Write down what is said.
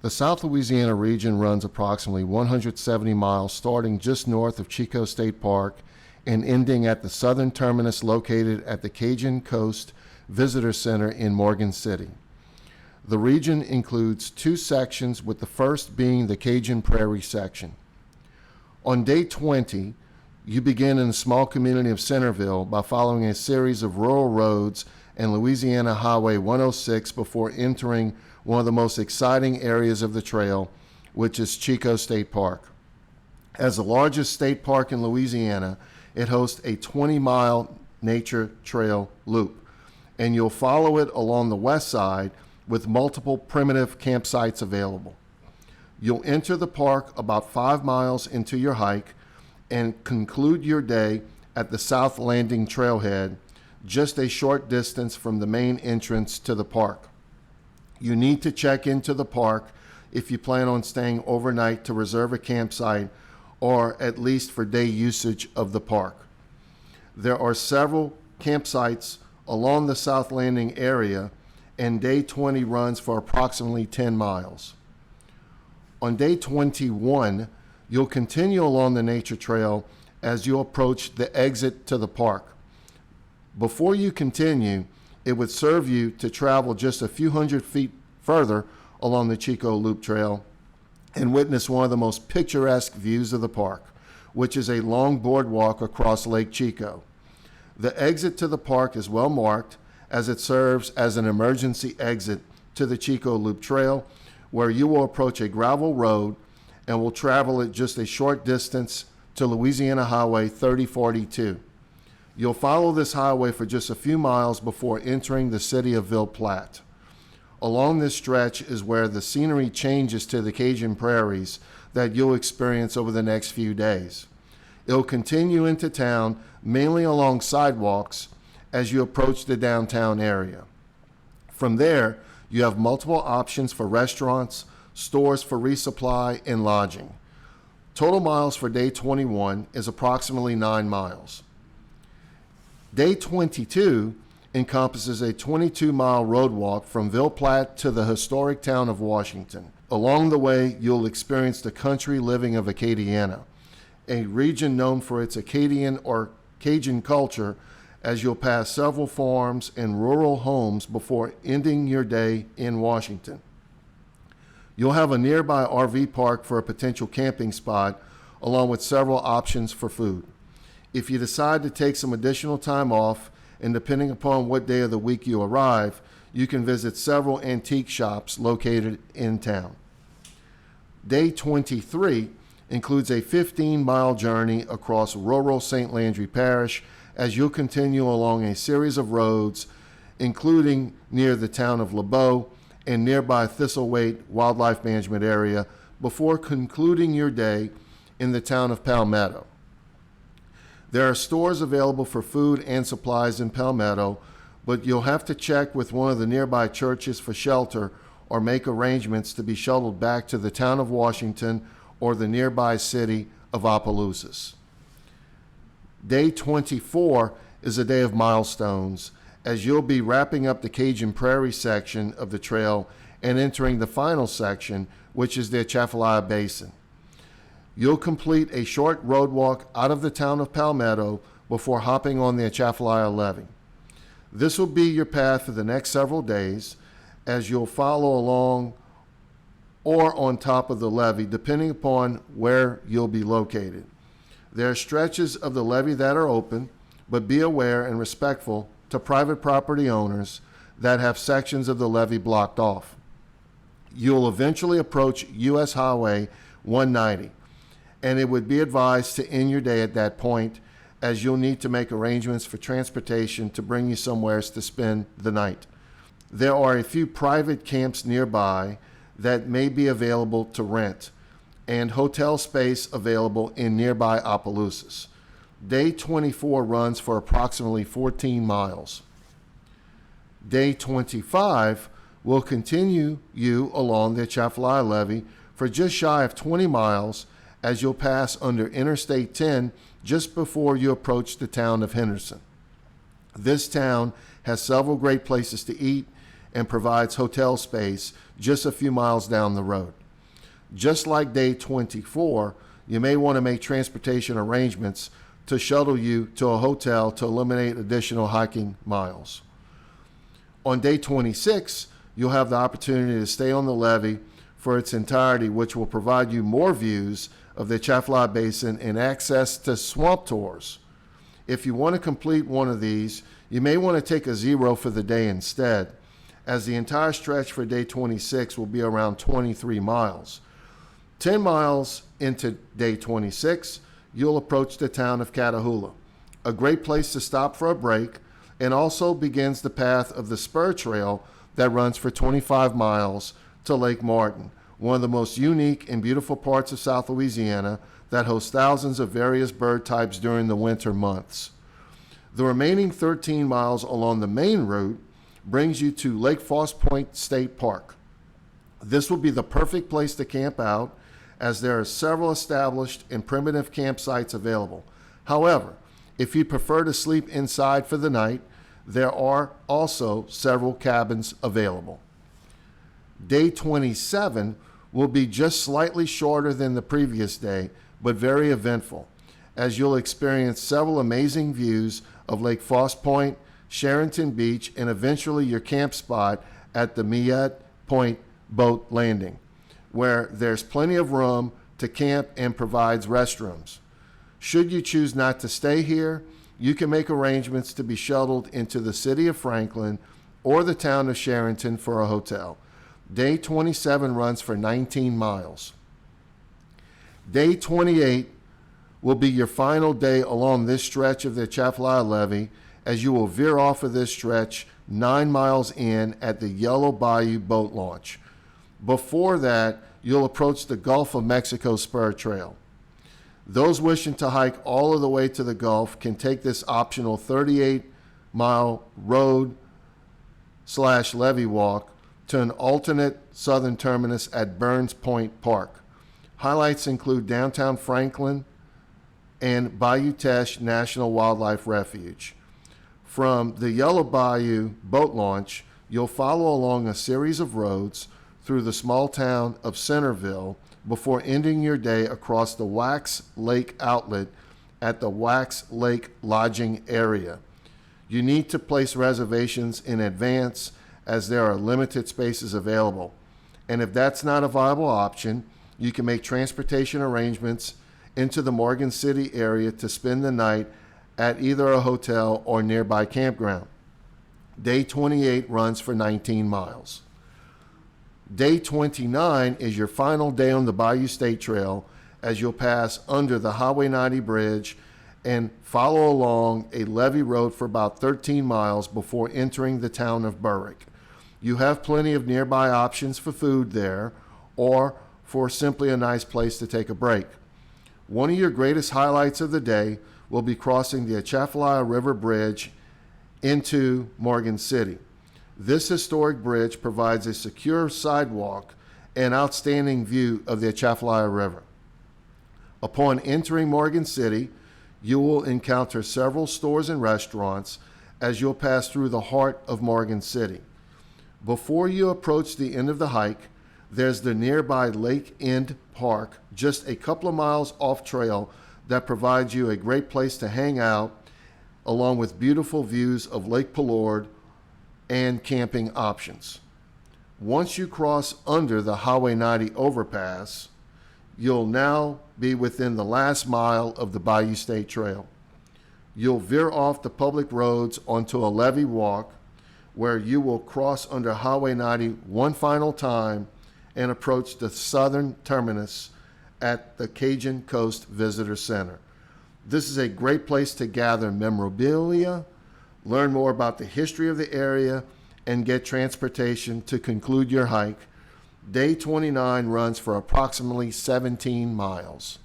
The South Louisiana region runs approximately 170 miles starting just north of Chicot State Park and ending at the Southern Terminus located at the Cajun Coast Visitor Center in Morgan City. The region includes two sections, with the first being the Cajun Prairie section. On day 20, you begin in the small community of Centerville by following a series of rural roads and Louisiana Highway 106 before entering one of the most exciting areas of the trail, which is Chicot State Park. As the largest state park in Louisiana, it hosts a 20-mile nature trail loop, and you'll follow it along the west side with multiple primitive campsites available. You'll enter the park about 5 miles into your hike and conclude your day at the South Landing Trailhead, just a short distance from the main entrance to the park. You need to check into the park if you plan on staying overnight to reserve a campsite or at least for day usage of the park. There are several campsites along the South Landing area, and day 20 runs for approximately 10 miles. On day 21, you'll continue along the nature trail as you approach the exit to the park. Before you continue, it would serve you to travel just a few hundred feet further along the Chicot Loop Trail and witness one of the most picturesque views of the park, which is a long boardwalk across Lake Chicot. The exit to the park is well marked, as it serves as an emergency exit to the Chicot Loop Trail, where you will approach a gravel road and will travel it just a short distance to Louisiana Highway 3042. You'll follow this highway for just a few miles before entering the city of Ville Platte. Along this stretch is where the scenery changes to the Cajun prairies that you'll experience over the next few days. It'll continue into town, mainly along sidewalks, as you approach the downtown area. From there, you have multiple options for restaurants, stores for resupply, and lodging. Total miles for day 21 is approximately 9 miles. Day 22 encompasses a 22-mile road walk from Ville Platte to the historic town of Washington. Along the way, you'll experience the country living of Acadiana, a region known for its Acadian or Cajun culture, as you'll pass several farms and rural homes before ending your day in Washington. You'll have a nearby RV park for a potential camping spot, along with several options for food. If you decide to take some additional time off, and depending upon what day of the week you arrive, you can visit several antique shops located in town. Day 23 includes a 15-mile journey across rural St. Landry Parish, as you'll continue along a series of roads, including near the town of LeBeau and nearby Thistlethwaite Wildlife Management Area, before concluding your day in the town of Palmetto. There are stores available for food and supplies in Palmetto, but you'll have to check with one of the nearby churches for shelter or make arrangements to be shuttled back to the town of Washington or the nearby city of Opelousas. Day 24 is a day of milestones, as you'll be wrapping up the Cajun Prairie section of the trail and entering the final section, which is the Atchafalaya Basin. You'll complete a short road walk out of the town of Palmetto before hopping on the Atchafalaya Levee. This will be your path for the next several days, as you'll follow along or on top of the levee, depending upon where you'll be located. There are stretches of the levee that are open, but be aware and respectful to private property owners that have sections of the levee blocked off. You'll eventually approach U.S. Highway 190, and it would be advised to end your day at that point, as you'll need to make arrangements for transportation to bring you somewhere to spend the night. There are a few private camps nearby that may be available to rent, and hotel space available in nearby Opelousas. Day 24 runs for approximately 14 miles. Day 25 will continue you along the Atchafalaya Levee for just shy of 20 miles, as you'll pass under Interstate 10 just before you approach the town of Henderson. This town has several great places to eat, and provides hotel space just a few miles down the road. Just like day 24, you may want to make transportation arrangements to shuttle you to a hotel to eliminate additional hiking miles. On day 26, you'll have the opportunity to stay on the levee for its entirety, which will provide you more views of the Atchafalaya Basin and access to swamp tours. If you want to complete one of these, you may want to take a zero for the day instead, as the entire stretch for day 26 will be around 23 miles. 10 miles into day 26, you'll approach the town of Catahoula, a great place to stop for a break, and also begins the path of the spur trail that runs for 25 miles to Lake Martin, one of the most unique and beautiful parts of South Louisiana that hosts thousands of various bird types during the winter months. The remaining 13 miles along the main route brings you to Lake Chicot State Park. This will be the perfect place to camp out, as there are several established and primitive campsites available. However, if you prefer to sleep inside for the night, there are also several cabins available. Day 27 will be just slightly shorter than the previous day, but very eventful, as you'll experience several amazing views of Lake Foss Point, Charenton Beach, and eventually your camp spot at the Millet Point boat landing, where there's plenty of room to camp and provides restrooms. Should you choose not to stay here, you can make arrangements to be shuttled into the city of Franklin or the town of Charenton for a hotel. Day 27 runs for 19 miles. Day 28 will be your final day along this stretch of the Atchafalaya Levee, as you will veer off of this stretch 9 miles in at the Yellow Bayou boat launch. Before that, you'll approach the Gulf of Mexico Spur Trail. Those wishing to hike all of the way to the Gulf can take this optional 38-mile road/levee walk to an alternate southern terminus at Burns Point Park. Highlights include downtown Franklin and Bayou Teche National Wildlife Refuge. From the Yellow Bayou boat launch, you'll follow along a series of roads through the small town of Centerville before ending your day across the Wax Lake outlet at the Wax Lake Lodging area. You need to place reservations in advance, as there are limited spaces available. And if that's not a viable option, you can make transportation arrangements into the Morgan City area to spend the night at either a hotel or nearby campground. Day 28 runs for 19 miles. Day 29 is your final day on the Bayou State Trail, as you'll pass under the Highway 90 bridge and follow along a levee road for about 13 miles before entering the town of Berwick. You have plenty of nearby options for food there, or for simply a nice place to take a break. One of your greatest highlights of the day will be crossing the Atchafalaya River Bridge into Morgan City. This historic bridge provides a secure sidewalk and outstanding view of the Atchafalaya River. Upon entering Morgan City, you will encounter several stores and restaurants as you'll pass through the heart of Morgan City. Before you approach the end of the hike, there's the nearby Lake End Park, just a couple of miles off trail, that provides you a great place to hang out, along with beautiful views of Lake Palourde and camping options. Once you cross under the Highway 90 overpass, you'll now be within the last mile of the Bayou State Trail. You'll veer off the public roads onto a levee walk, where you will cross under Highway 90 one final time and approach the Southern Terminus at the Cajun Coast Visitor Center. This is a great place to gather memorabilia, learn more about the history of the area, and get transportation to conclude your hike. Day 29 runs for approximately 17 miles.